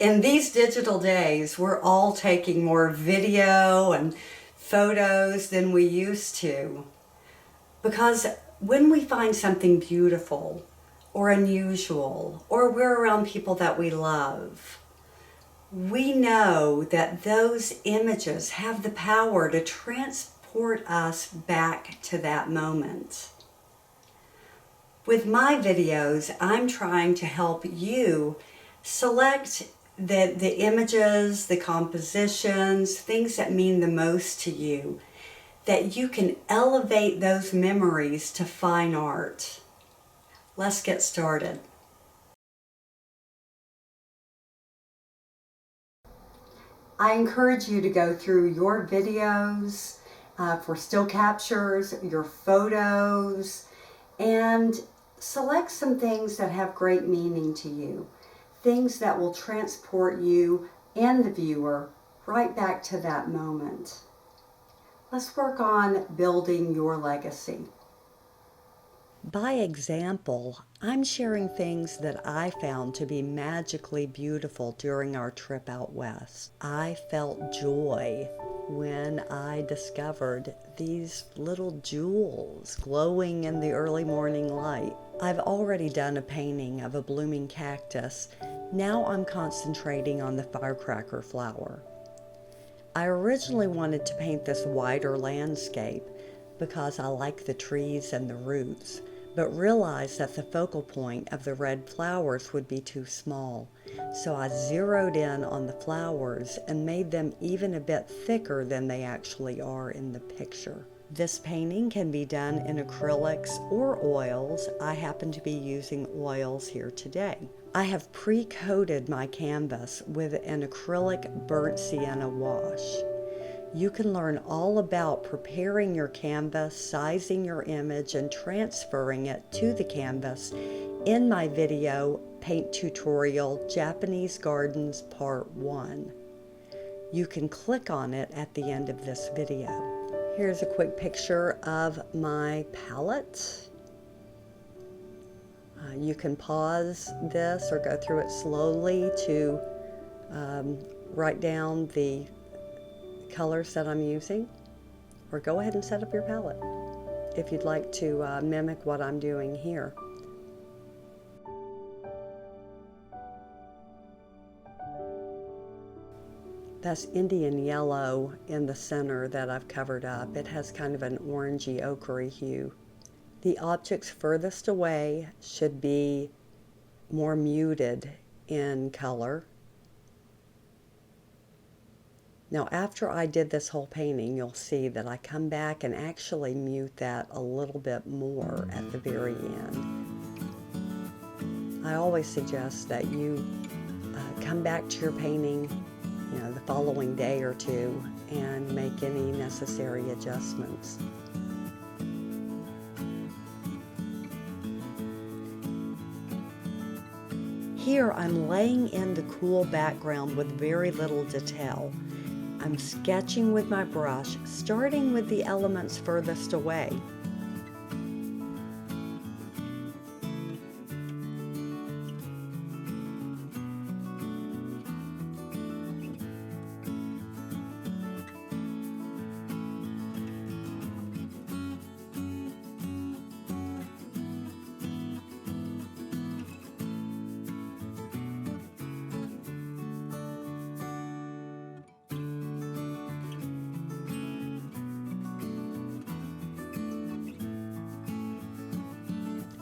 In these digital days, we're all taking more video and photos than we used to. Because when we find something beautiful or unusual, or we're around people that we love, we know that those images have the power to transport us back to that moment. With my videos, I'm trying to help you select the images, the compositions, things that mean the most to you, that you can elevate those memories to fine art. Let's get started. I encourage you to go through your videos for still captures, your photos, and select some things that have great meaning to you. Things that will transport you and the viewer right back to that moment. Let's work on building your legacy. By example, I'm sharing things that I found to be magically beautiful during our trip out west. I felt joy when I discovered these little jewels glowing in the early morning light. I've already done a painting of a blooming cactus. Now I'm concentrating on the firecracker flower. I originally wanted to paint this wider landscape because I like the trees and the roots, but realized that the focal point of the red flowers would be too small. So I zeroed in on the flowers and made them even a bit thicker than they actually are in the picture. This painting can be done in acrylics or oils. I happen to be using oils here today. I have pre-coated my canvas with an acrylic burnt sienna wash. You can learn all about preparing your canvas, sizing your image, and transferring it to the canvas in my video, Paint Tutorial, Japanese Gardens Part 1. You can click on it at the end of this video. Here's a quick picture of my palette. You can pause this or go through it slowly to write down the colors that I'm using, or go ahead and set up your palette if you'd like to mimic what I'm doing here. That's Indian yellow in the center that I've covered up. It has kind of an orangey ochre hue. The objects furthest away should be more muted in color. Now, after I did this whole painting, you'll see that I come back and actually mute that a little bit more at the very end. I always suggest that you come back to your painting, the following day or two, and make any necessary adjustments. Here I'm laying in the cool background with very little detail. I'm sketching with my brush, starting with the elements furthest away.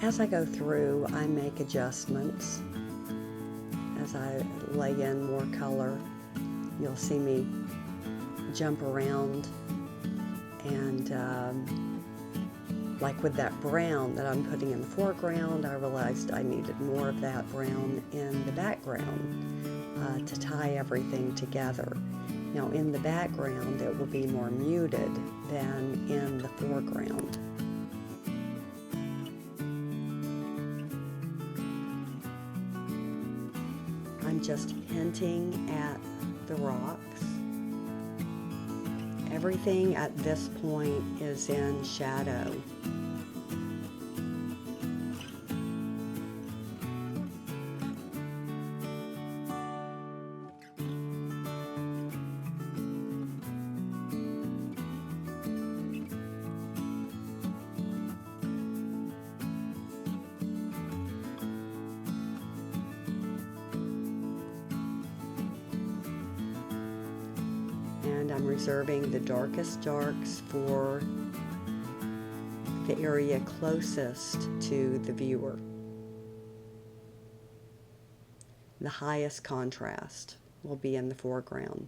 As I go through, I make adjustments. As I lay in more color, you'll see me jump around, and like with that brown that I'm putting in the foreground, I realized I needed more of that brown in the background to tie everything together. Now in the background it will be more muted than in the foreground. I'm just hinting at the rocks. Everything at this point is in shadow. And I'm reserving the darkest darks for the area closest to the viewer. The highest contrast will be in the foreground.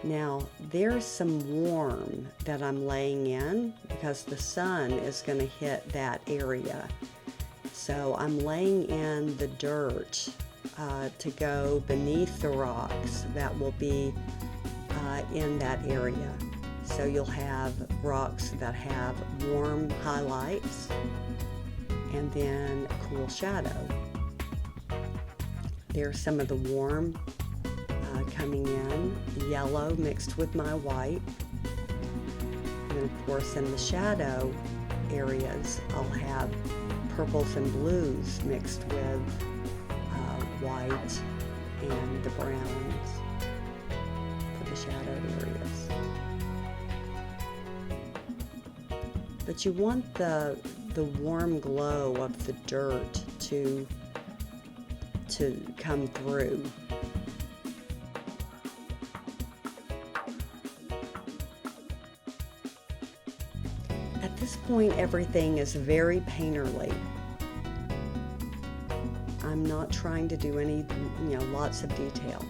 Now, there's some warm that I'm laying in because the sun is going to hit that area. So I'm laying in the dirt to go beneath the rocks that will be in that area. So you'll have rocks that have warm highlights and then a cool shadow. There's some of the warm coming in, yellow mixed with my white. And of course in the shadow areas I'll have purples and blues mixed with white and the browns for the shadow areas. But you want the warm glow of the dirt to come through. At this point, everything is very painterly. I'm not trying to do any, lots of detail.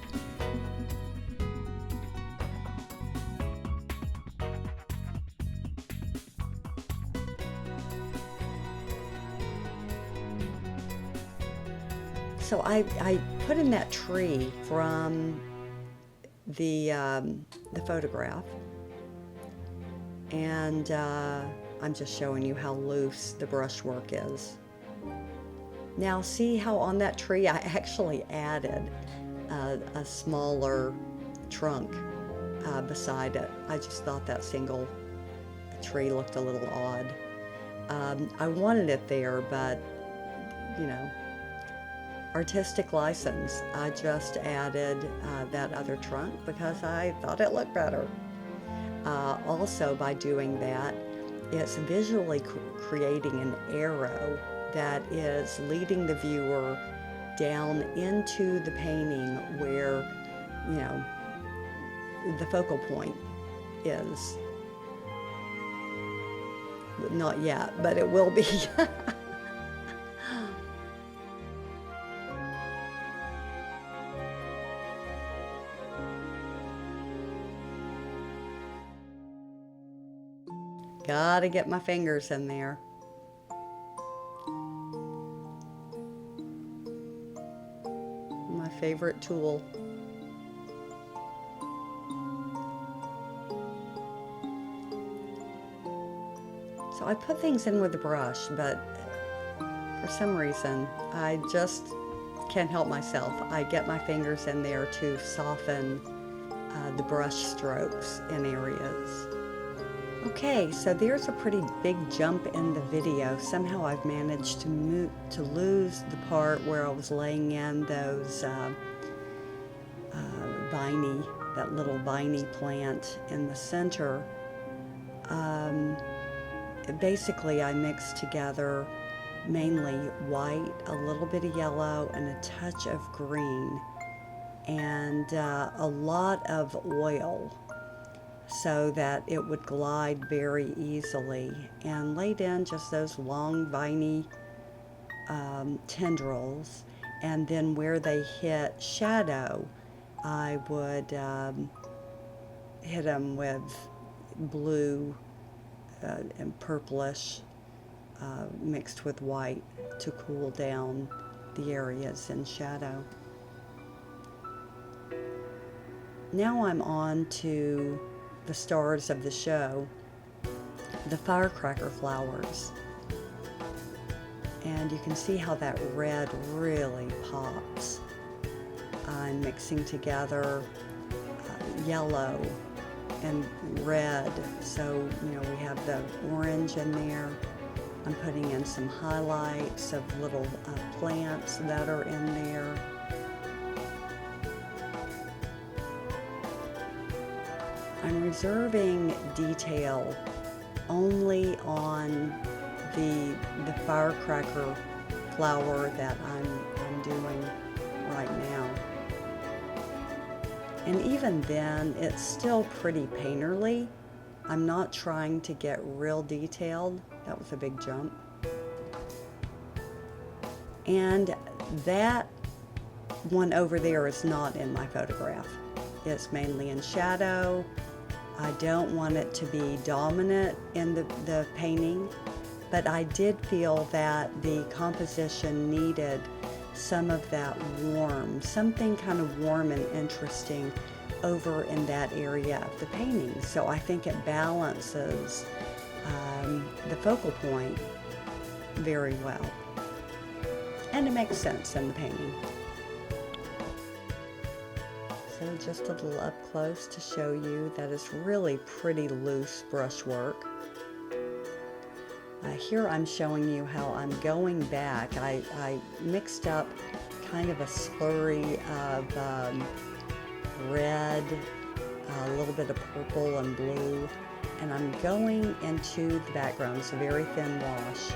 So I put in that tree from the photograph, and I'm just showing you how loose the brushwork is. Now see how on that tree I actually added a smaller trunk beside it. I just thought that single tree looked a little odd. I wanted it there, but artistic license. I just added that other trunk because I thought it looked better. Also, by doing that, it's visually creating an arrow that is leading the viewer down into the painting where, the focal point is. Not yet, but it will be. Gotta get my fingers in there. My favorite tool. So I put things in with the brush, but for some reason, I just can't help myself. I get my fingers in there to soften the brush strokes in areas. Okay, so there's a pretty big jump in the video. Somehow I've managed to lose the part where I was laying in those that little viney plant in the center. Basically, I mixed together mainly white, a little bit of yellow, and a touch of green, and a lot of oil, so that it would glide very easily, and laid in just those long viney tendrils, and then where they hit shadow, I would hit them with blue and purplish mixed with white to cool down the areas in shadow. Now I'm on to the stars of the show, the firecracker flowers. And you can see how that red really pops. I'm mixing together yellow and red, so we have the orange in there. I'm putting in some highlights of little plants that are in there. I'm reserving detail only on the firecracker flower that I'm doing right now. And even then, it's still pretty painterly. I'm not trying to get real detailed. That was a big jump. And that one over there is not in my photograph. It's mainly in shadow. I don't want it to be dominant in the painting, but I did feel that the composition needed some of that warm, something kind of warm and interesting over in that area of the painting. So I think it balances the focal point very well. And it makes sense in the painting. So just a little up close to show you that it's really pretty loose brushwork. Here I'm showing you how I'm going back. I mixed up kind of a slurry of red, a little bit of purple and blue, and I'm going into the background. It's a very thin wash,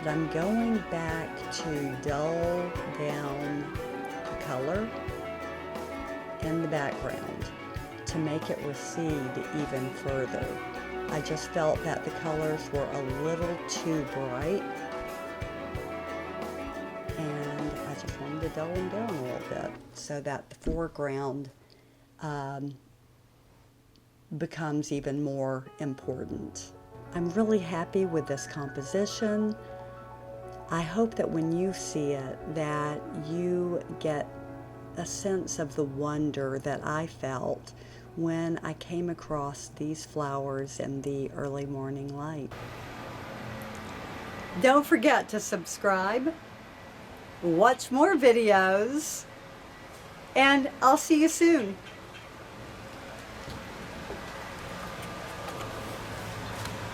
but I'm going back to dull down the color in the background to make it recede even further. I just felt that the colors were a little too bright, and I just wanted to dull them down a little bit so that the foreground becomes even more important. I'm really happy with this composition. I hope that when you see it, that you get a sense of the wonder that I felt when I came across these flowers in the early morning light. Don't forget to subscribe, watch more videos, and I'll see you soon.